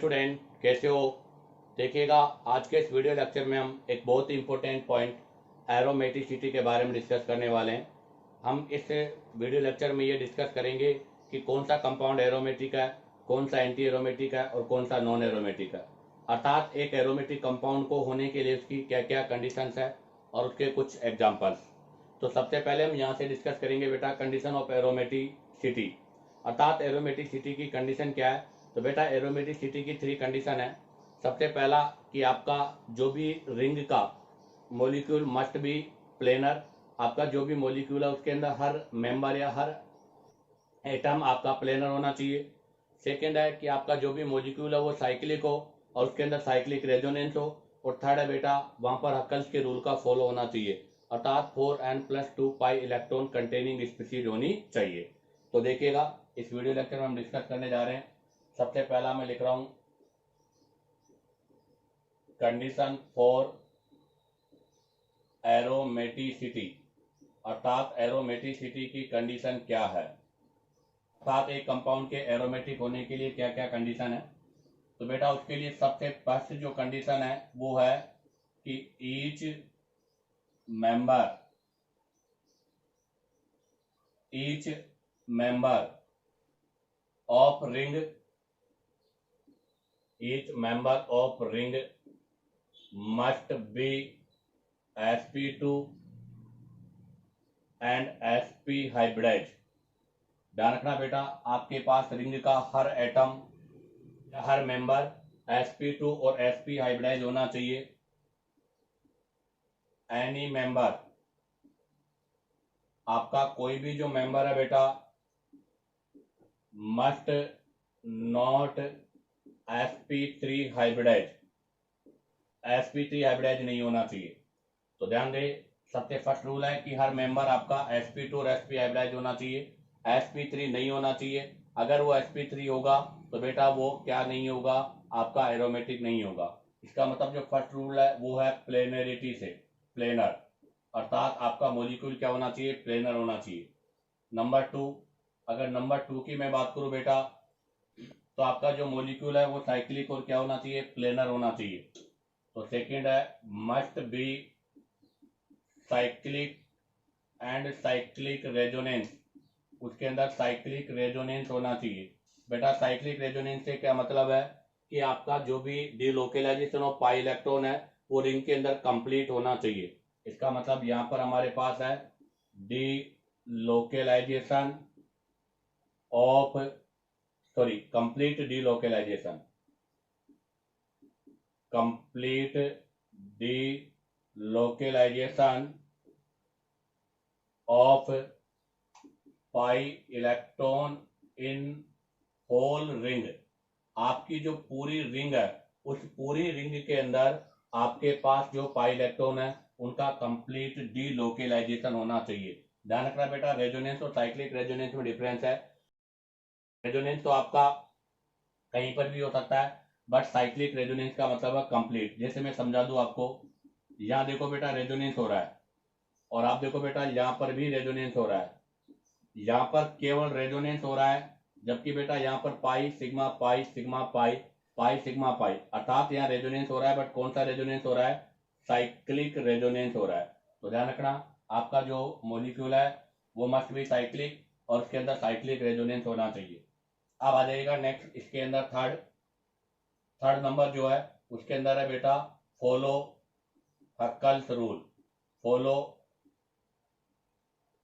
Student, कैसे हो? देखिएगा, आज के इस वीडियो लेक्चर में हम एक बहुत ही इंपॉर्टेंट पॉइंट एरोमेटिसिटी के बारे में डिस्कस करने वाले हैं। हम इस वीडियो लेक्चर में ये डिस्कस करेंगे कि कौन सा कंपाउंड एरोमेटिक है, कौन सा एंटी एरोमेटिक है और कौन सा नॉन एरोमेटिक है। अर्थात एक एरोमेटिक कंपाउंड को होने के लिए उसकी क्या क्या कंडीशंस है और उसके कुछ एग्जांपल्स। तो सबसे पहले हम यहाँ से डिस्कस करेंगे बेटा कंडीशन ऑफ एरोमेटिसिटी। अर्थात एरोमेटिसिटी की कंडीशन क्या है। तो बेटा एरोमेटिसिटी की 3 कंडीशन है। सबसे पहला कि आपका जो भी रिंग का मोलिक्यूल मस्ट बी प्लेनर। आपका जो भी मोलिक्यूल है उसके अंदर हर मेंबर या हर एटम आपका प्लेनर होना चाहिए। सेकेंड है कि आपका जो भी मोलिक्यूल है वो साइक्लिक हो और उसके अंदर साइक्लिक रेजोनेंस हो। और थर्ड है बेटा वहां पर हक्कल्स के रूल का फॉलो होना चाहिए, अर्थात 4n+2 pi electron containing species होनी चाहिए। तो देखिएगा, इस वीडियो लेक्चर में हम डिस्कस करने जा रहे हैं। सबसे पहला मैं लिख रहा हूं कंडीशन फॉर एरोमेटिसिटी, अर्थात एरोमेटिसिटी की कंडीशन क्या है। अर्थात एक कंपाउंड के एरोमेटिक होने के लिए क्या क्या कंडीशन है। तो बेटा उसके लिए सबसे फर्स्ट जो कंडीशन है वो है कि each member of ring must be sp2 and sp hybridise. ध्यान रखना बेटा, आपके पास रिंग का हर एटम हर मेंबर sp2 और sp हाइब्रिडाइज होना चाहिए। एनी मेंबर, आपका कोई भी जो मेंबर है बेटा, must not sp3 hybridise, sp3 hybridise नहीं होना चाहिए। तो ध्यान दे, सबसे फर्स्ट रूल है कि हर मेंबर आपका sp2 और sp हाइब्रिडाइज होना चाहिए, sp3 नहीं होना चाहिए। अगर वो sp3 होगा तो बेटा वो क्या नहीं होगा, आपका एरोमेटिक नहीं होगा। इसका मतलब जो फर्स्ट रूल है वो है प्लेनरिटी से, प्लेनर, अर्थात आपका मोलिक्यूल क्या होना चाहिए, प्लेनर होना चाहिए। नंबर 2, अगर नंबर 2 की मैं बात करूं बेटा, तो आपका जो मोलिक्यूल है वो साइक्लिक और क्या होना चाहिए, प्लेनर होना चाहिए। तो सेकंड है must be cyclic and cyclic resonance, उसके अंदर साइक्लिक रेजोनेंस होना चाहिए। बेटा साइक्लिक रेजोनेंस से क्या मतलब है कि आपका जो भी डिलोकेलाइजेशन ऑफ पाई इलेक्ट्रॉन है वो रिंग के अंदर कंप्लीट होना चाहिए। इसका मतलब यहां पर हमारे पास है delocalization of complete delocalization, complete delocalization of pi electron in whole ring. आपकी जो पूरी रिंग है उस पूरी रिंग के अंदर आपके पास जो पाई इलेक्ट्रॉन है उनका कंप्लीट डीलोकेलाइजेशन होना चाहिए। ध्यान रखना बेटा, रेजोनेंस और साइक्लिक रेजोनेंस में डिफरेंस है। रेजोनेंस तो आपका कहीं पर भी हो सकता है, बट साइक्लिक रेजोनेंस का मतलब है कंप्लीट। जैसे मैं समझा दूं आपको, यहाँ देखो बेटा रेजोनेंस हो रहा है और आप देखो बेटा यहाँ पर भी रेजोनेंस हो रहा है। यहाँ पर केवल रेजोनेंस हो रहा है, जबकि बेटा यहाँ पर pi sigma pi sigma pi pi sigma pi, अर्थात यहाँ रेजोनेंस हो रहा है, बट कौन सा रेजोनेंस हो रहा है, साइक्लिक रेजोनेंस हो रहा है। तो ध्यान रखना, आपका जो मोलिक्यूल है वो मस्ट बी साइक्लिक और उसके अंदर साइक्लिक रेजोनेंस होना चाहिए। अब आ जाएगा नेक्स्ट, इसके अंदर थर्ड नंबर जो है उसके अंदर है बेटा follow Huckel's rule. Follow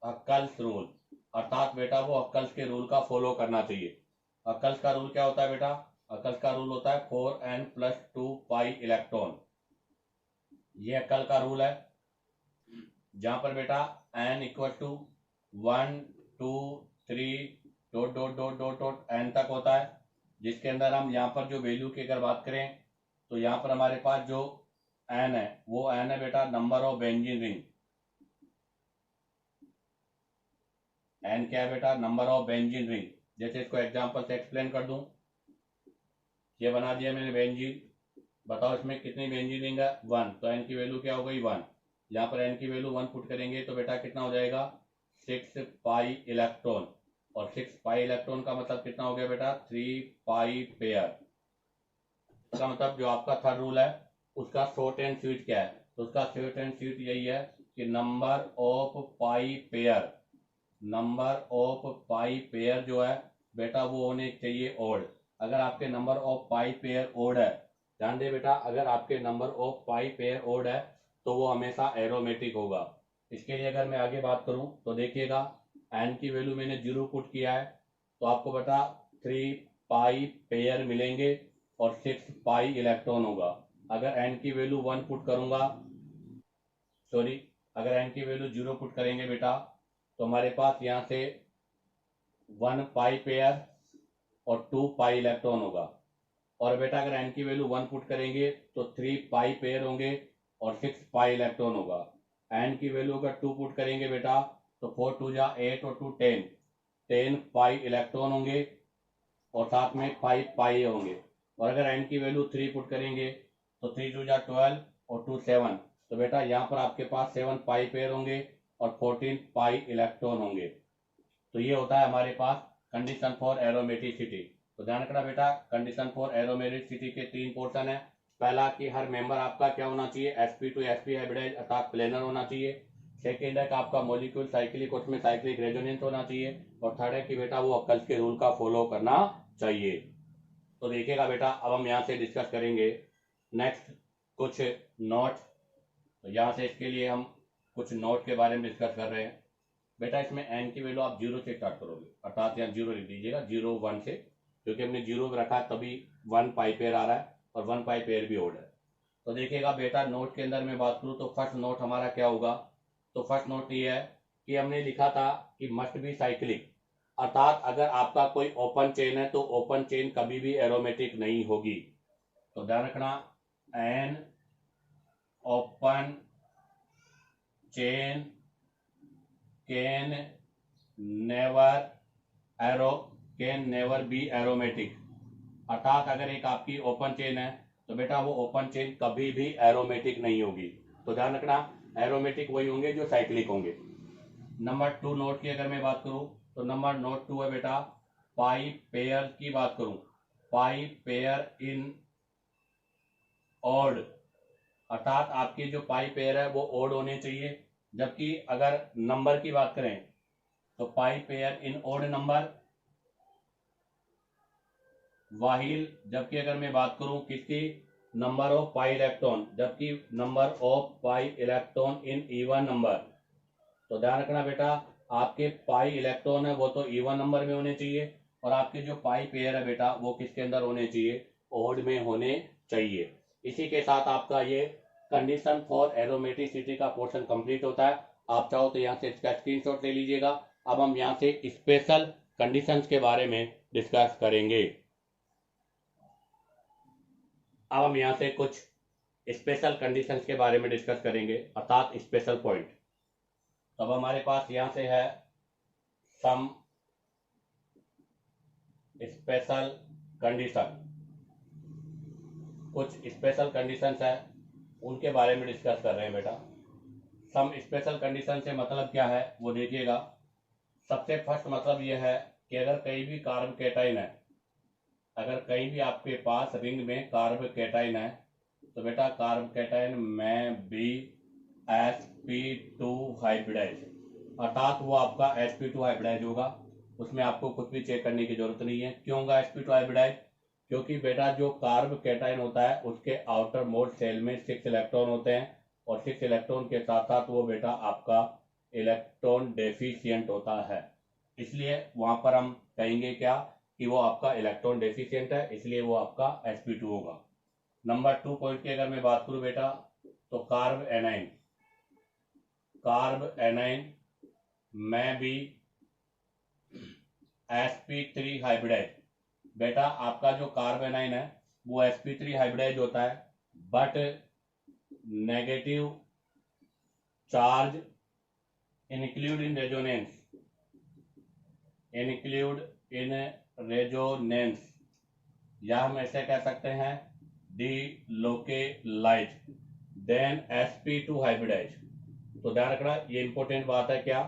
Huckel's rule, अर्थात बेटा वो हक्कल्स के रूल का फॉलो करना चाहिए। हक्कल्स का रूल क्या होता है बेटा, हक्कल्स का रूल होता है 4n+2 पाई इलेक्ट्रॉन। ये हक्कल का रूल है, जहां पर बेटा n = 1 2 3 dot dot dot dot dot n तक होता है, जिसके अंदर हम यहाँ पर जो वैल्यू की अगर बात करें तो यहाँ पर हमारे पास जो n है वो n है बेटा number of benzene ring. n क्या है बेटा, नंबर ऑफ बेंजीन रिंग। जैसे इसको एग्जांपल से एक्सप्लेन कर दूं, ये बना दिया मैंने बेंजीन, बताओ इसमें कितनी बेंजीन रिंग है, 1, तो n की वैल्यू क्या हो गई, 1। यहाँ पर n की वैल्यू 1 पुट करेंगे तो बेटा कितना हो जाएगा, 6 पाई इलेक्ट्रॉन। और 6 पाई इलेक्ट्रॉन का मतलब कितना हो गया बेटा, 3 पाई पेयर। इसका मतलब जो आपका थर्ड रूल है उसका शॉर्ट एंड स्वीट क्या है, तो उसका शॉर्ट एंड स्वीट यही है कि number of pi pair, number of pi pair जो है बेटा वो होने चाहिए ओड। अगर आपके number of pi pair odd है, ध्यान दे बेटा, अगर आपके number of pi pair odd है तो वो हमेशा एरोमेटिक होगा। इसके लिए अगर मैं आगे बात करूं तो देखिएगा, एन की वैल्यू मैंने 0 पुट किया है तो आपको बेटा 3 पाई पेयर मिलेंगे और 6 पाई इलेक्ट्रॉन होगा। अगर एन की वैल्यू 1 पुट करूंगा, सॉरी, अगर एन की वैल्यू 0 पुट करेंगे बेटा तो हमारे पास यहाँ से 1 पाई पेयर और 2 पाई इलेक्ट्रॉन होगा। और बेटा अगर एन की वैल्यू 1 पुट करेंगे तो 3 पाई पेयर होंगे और 6 पाई इलेक्ट्रॉन होगा। एन की वैल्यू अगर 2 पुट करेंगे बेटा तो 4 2 जा 8 और 2 10 पाई इलेक्ट्रॉन होंगे और साथ में 5 पाई होंगे। और अगर एन की वैल्यू 3 पुट करेंगे तो 3 2 जा 12 और 2 7, तो बेटा यहाँ पर आपके पास 7 पाई पेयर होंगे और 14 पाई इलेक्ट्रॉन होंगे। तो ये होता है हमारे पास कंडीशन फॉर एरोमेटिसिटी। तो ध्यान रखना बेटा, कंडीशन फॉर एरोमेटिसिटी के 3 पोर्शन है। पहला कि हर मेंबर आपका क्या होना चाहिए, sp2 sp हाइब्रिडाइज अर्थात प्लेनर होना चाहिए। सेकेंड है कि आपका मॉलिक्यूल साइक्लिक, उसमें साइक्लिक रेजोनेंस होना चाहिए। और थर्ड है कि बेटा वो अक्कल्स के रूल का फॉलो करना चाहिए। तो देखिएगा बेटा, अब हम यहाँ से डिस्कस करेंगे नेक्स्ट कुछ नोट। तो यहाँ से इसके लिए हम कुछ नोट के बारे में डिस्कस कर रहे हैं। बेटा इसमें एन की वैल्यू आप 0 से स्टार्ट करोगे, अर्थात यहाँ 0 लिख दीजिएगा, 0 1 से, क्योंकि हमने 0 रखा है तभी 1 पाई पेयर आ रहा है और 1 पाई पेयर भी ओड है। तो देखिएगा बेटा, नोट के अंदर मैं बात करूँ तो फर्स्ट नोट हमारा क्या होगा, तो फर्स्ट नोट ये है कि हमने लिखा था कि मस्ट बी साइक्लिक, अर्थात अगर आपका कोई ओपन चेन है तो ओपन चेन कभी भी एरोमेटिक नहीं होगी। तो ध्यान रखना, an open chain can never be aromatic, अर्थात अगर एक आपकी ओपन चेन है तो बेटा वो ओपन चेन कभी भी एरोमेटिक नहीं होगी। तो ध्यान रखना, एरोमेटिक वही होंगे जो साइक्लिक होंगे। नंबर 2 नोट की अगर मैं बात करूं तो नंबर नोट 2 है बेटा, पाई पेयर की बात करूं, पाई पेयर इन ऑड, अर्थात आपकी जो पाई पेयर है वो ओड होने चाहिए। जबकि अगर नंबर की बात करें तो पाई पेयर इन ओड नंबर, वाहिल, जबकि अगर मैं बात करूं किसकी, नंबर ऑफ पाई इलेक्ट्रॉन, जबकि number of pi electron in even number. तो ध्यान रखना बेटा, आपके पाई इलेक्ट्रॉन है वो तो इवन नंबर में होने चाहिए और आपके जो पाई पेयर है बेटा वो किसके अंदर होने चाहिए, ओड में होने चाहिए। इसी के साथ आपका ये कंडीशन फॉर एरोमेटिसिटी का पोर्शन कंप्लीट होता है। आप चाहो तो यहाँ से इसका स्क्रीनशॉट ले लीजिएगा। अब हम यहाँ से स्पेशल कंडीशंस के बारे में डिस्कस करेंगे। अब हम यहाँ से कुछ स्पेशल कंडीशंस के बारे में डिस्कस करेंगे, अर्थात स्पेशल पॉइंट। तो अब हमारे पास यहाँ से है सम स्पेशल कंडीशन, कुछ स्पेशल कंडीशंस है उनके बारे में डिस्कस कर रहे हैं बेटा। सम स्पेशल कंडीशन से मतलब क्या है वो देखिएगा। सबसे फर्स्ट मतलब यह है कि अगर कहीं भी कार्ब कैटाइन है, अगर कहीं भी आपके पास रिंग में कार्ब कैटाइन है तो बेटा कार्ब कैटाइन में बी sp2 हाइब्रिडाइज, अर्थात वो आपका sp2 हाइब्रिडाइज होगा। उसमें आपको कुछ भी चेक करने की जरूरत नहीं है। क्यों होगा sp2 हाइब्रिडाइज, क्योंकि बेटा जो कार्ब कैटाइन होता है उसके आउटर मोस्ट शेल में 6 इलेक्ट्रॉन होते हैं और 6 इलेक्ट्रॉन के साथ साथ वो बेटा आपका इलेक्ट्रॉन डेफिशिएंट होता है। इसलिए वहां पर हम कहेंगे क्या कि वो आपका इलेक्ट्रॉन डेफिशिएंट है, इसलिए वो आपका sp2 होगा। नंबर 2 पॉइंट की अगर मैं बात करूं बेटा तो कार्ब एनाइन में भी sp3 हाइब्रिडाइज, बेटा आपका जो कार्ब एनाइन है वो sp3 हाइब्रिडाइज होता है, but negative charge include in resonance, या हम ऐसे कह सकते हैं डिलोकेलाइज देन sp2 हाइब्रिडाइज। तो ध्यान रखना, ये इंपॉर्टेंट बात है क्या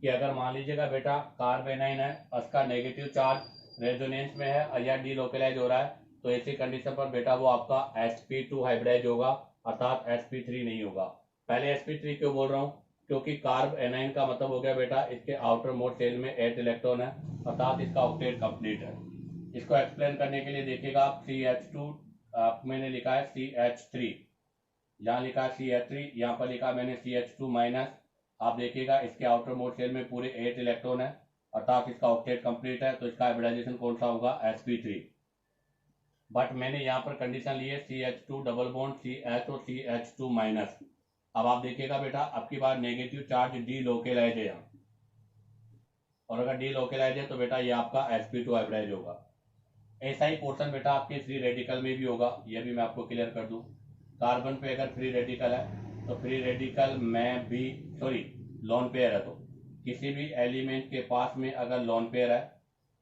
कि अगर मान लीजिएगा बेटा कार्ब एनाइन है, उसका नेगेटिव चार्ज रेजोनेंस में है या डिलोकेलाइज हो रहा है, तो ऐसी कंडीशन पर बेटा वो आपका sp2 हाइब्रिडाइज होगा, अर्थात sp3 नहीं होगा। पहले sp3 क्यों बोल रहा हूँ, क्योंकि कार्ब एनाइन का मतलब हो गया बेटा इसके आउटर मोस्ट शेल में 8 इलेक्ट्रॉन है, अर्थात इसका ऑक्टेट कंप्लीट है। इसको एक्सप्लेन करने के लिए देखिएगा आप CH2 मैंने लिखा है CH3, यहाँ लिखा है CH3, यहाँ पर लिखा मैंने CH2 माइनस। आप देखिएगा इसके आउटर मोस्ट शेल में पूरे 8 इलेक्ट्रॉन है, अर्थात इसका ऑक्टेट कंप्लीट है, तो इसका हाइब्रिडाइजेशन कौन सा होगा, sp3। बट मैंने यहाँ पर कंडीशन ली है CH2 डबल बॉन्ड CH और CH2 माइनस। अब आप देखिएगा बेटा अब की बार नेगेटिव चार्ज डी लोकेलाइज है यहाँ, और अगर डी लोकेलाइज है तो बेटा ये आपका sp2 हाइब्रिडाइज होगा। ऐसा ही पोर्शन बेटा आपके फ्री रेडिकल में भी होगा, ये भी मैं आपको क्लियर कर दूं। कार्बन पे अगर फ्री रेडिकल है तो फ्री रेडिकल में भी लोन पेयर है, तो किसी भी एलिमेंट के पास में अगर लोन पेयर है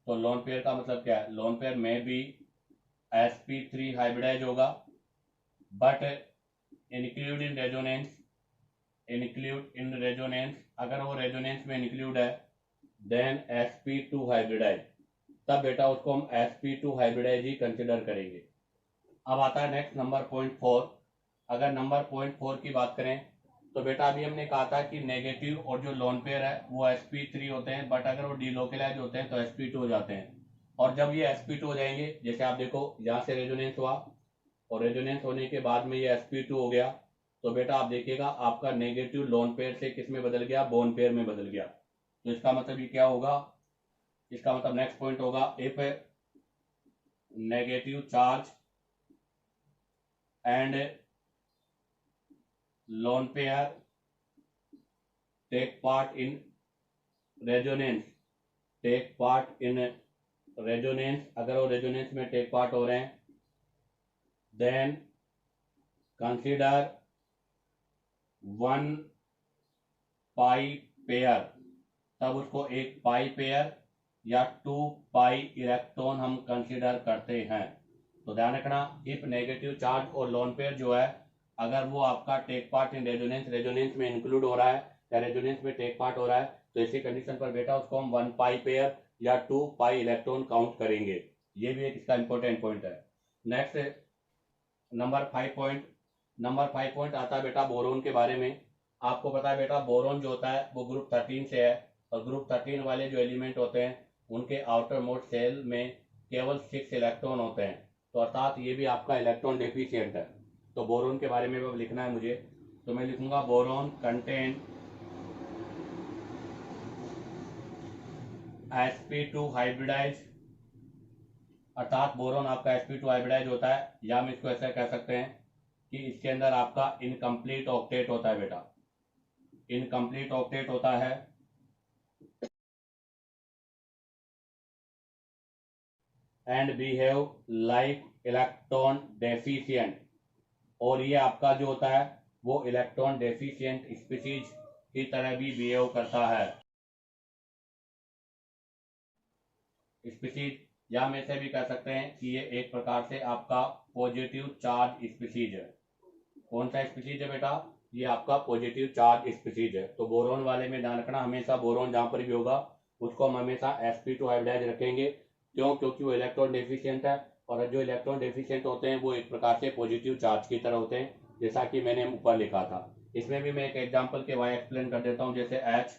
तो लोन पेयर का मतलब क्या है, लोन पेयर में भी sp3 हाइब्रिडाइज होगा, बट इंक्लूड इन रेजोनेंस, अगर वो रेजोनेंस में इंक्लूड है देन sp2 हाइब्रिडाइज, तब बेटा उसको हम sp2 हाइब्रिडाइज ही कंसिडर करेंगे। अब आता है नेक्स्ट नंबर पॉइंट 4। अगर नंबर पॉइंट 4 की बात करें तो बेटा अभी हमने कहा था कि नेगेटिव और जो लोन पेयर है वो sp3 होते हैं, बट अगर वो डीलोकेलाइज होते हैं तो sp2 हो जाते हैं। और जब ये sp2 हो जाएंगे, जैसे आप देखो यहाँ से रेजोनेंस हुआ और रेजोनेंस होने के बाद में ये sp2 हो गया, तो बेटा आप देखिएगा आपका नेगेटिव लोन पेयर से किस में बदल गया, बोन पेयर में बदल गया। तो इसका मतलब ये क्या होगा, इसका मतलब नेक्स्ट पॉइंट होगा, if negative charge and lone pair take part in resonance, अगर वो रेजोनेंस में टेक पार्ट हो रहे हैं देन कंसीडर 1 पाई पेयर, तब उसको एक पाई पेयर या 2 पाई इलेक्ट्रॉन हम कंसीडर करते हैं। तो ध्यान रखना, इफ नेगेटिव चार्ज और लोन पेयर जो है अगर वो आपका टेक पार्ट इन रेजोनेंस में इंक्लूड हो रहा है या रेजोनेंस में टेक पार्ट हो रहा है, तो इसी कंडीशन पर बेटा उसको हम 1 पाई पेयर या 2 पाई इलेक्ट्रॉन काउंट करेंगे। ये भी एक इसका इंपॉर्टेंट पॉइंट है। नेक्स्ट नंबर 5 पॉइंट आता है बेटा बोरोन के बारे में। आपको पता है बेटा बोरोन जो होता है वो ग्रुप 13 से है, और ग्रुप 13 वाले जो एलिमेंट होते हैं उनके आउटर मोस्ट शेल में केवल 6 इलेक्ट्रॉन होते हैं, तो अर्थात ये भी आपका इलेक्ट्रॉन डेफिशिएंट है। तो बोरोन के बारे में अब लिखना है मुझे, तो मैं लिखूंगा बोरोन कंटेन sp2 हाइब्रिडाइज, अर्थात बोरोन आपका sp2 हाइब्रिडाइज होता है, या हम इसको ऐसा कह सकते हैं कि इसके अंदर आपका इनकम्प्लीट ऑक्टेट होता है बेटा, इनकम्प्लीट ऑक्टेट होता है and behave like electron deficient, और ये आपका जो होता है वो इलेक्ट्रॉन डेफिशिएंट स्पीशीज की तरह भी बिहेव करता है। स्पीशीज, या हम ऐसे भी कह सकते हैं कि ये एक प्रकार से आपका पॉजिटिव चार्ज स्पीशीज है। कौन सा स्पीशीज है बेटा, ये आपका पॉजिटिव चार्ज स्पीशीज है। तो बोरोन वाले में ध्यान रखना, हमेशा बोरोन जहां पर भी होगा उसको हम हमेशा sp2 हाइब्रिडाइज रखेंगे। क्यों, क्योंकि वो इलेक्ट्रॉन डेफिशिएंट है, और जो इलेक्ट्रॉन डेफिशिएंट होते हैं वो एक प्रकार से पॉजिटिव चार्ज की तरह होते हैं, जैसा कि मैंने ऊपर लिखा था। इसमें भी मैं एक एग्जाम्पल के वाई एक्सप्लेन कर देता हूँ। जैसे H,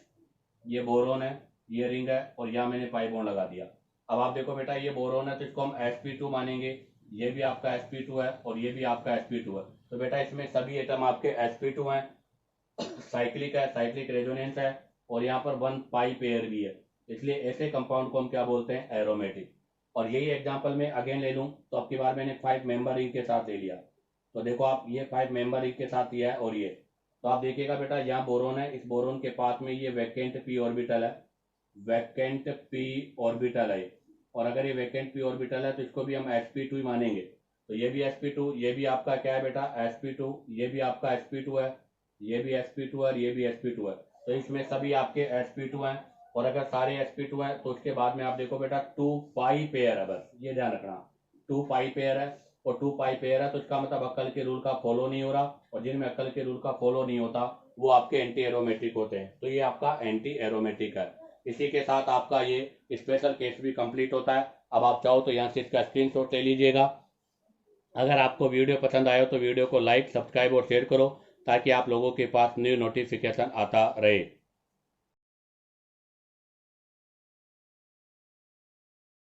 ये बोरोन है, ये रिंग है, और यहाँ मैंने पाई बॉन्ड लगा दिया। अब आप देखो बेटा ये बोरोन है तो इसको हम sp2 मानेंगे, ये भी आपका sp2 है और ये भी आपका sp2 है। तो बेटा इसमें सभी एटम आपके sp2 हैं, साइक्लिक है, साइक्लिक रेजोनेंस है, और यहाँ पर 1 पाई पेयर भी है, इसलिए ऐसे कंपाउंड को हम क्या बोलते हैं, एरोमेटिक। और यही एग्जांपल में अगेन ले लूं तो अब की बार मैंने 5 मेंबर रिंग के साथ ले लिया, तो देखो आप ये 5 मेंबर रिंग के साथ लिया है, और ये तो आप देखिएगा बेटा यहाँ बोरोन है, इस बोरोन के पास में ये वैकेंट p ऑर्बिटल है, वैकेंट p ऑर्बिटल है, और अगर ये वैकेंट p ऑर्बिटल है तो इसको भी हम sp2 ही मानेंगे। तो ये भी sp2, ये भी आपका क्या है बेटा sp2, ये भी आपका sp2 है, ये भी sp2 है, ये भी sp2 है, तो इसमें सभी आपके sp2 हैं। और अगर सारे sp2 हैं तो उसके बाद में आप देखो बेटा 2 पाई पेयर है, बस ये ध्यान रखना 2 पाई पेयर है, और 2 पाई पेयर है तो इसका मतलब अक्ल के रूल का फॉलो नहीं हो रहा, और जिनमें अक्ल के रूल का फॉलो नहीं होता वो आपके एंटी एरोमेटिक होते हैं, तो ये आपका एंटी एरोमेटिक है। इसी के साथ आपका ये स्पेशल केस भी कंप्लीट होता है। अब आप चाहो तो यहाँ से इसका स्क्रीनशॉट ले लीजिएगा, अगर आपको वीडियो पसंद आया तो वीडियो को लाइक, सब्सक्राइब और शेयर करो ताकि आप लोगों के पास न्यू नोटिफिकेशन आता रहे।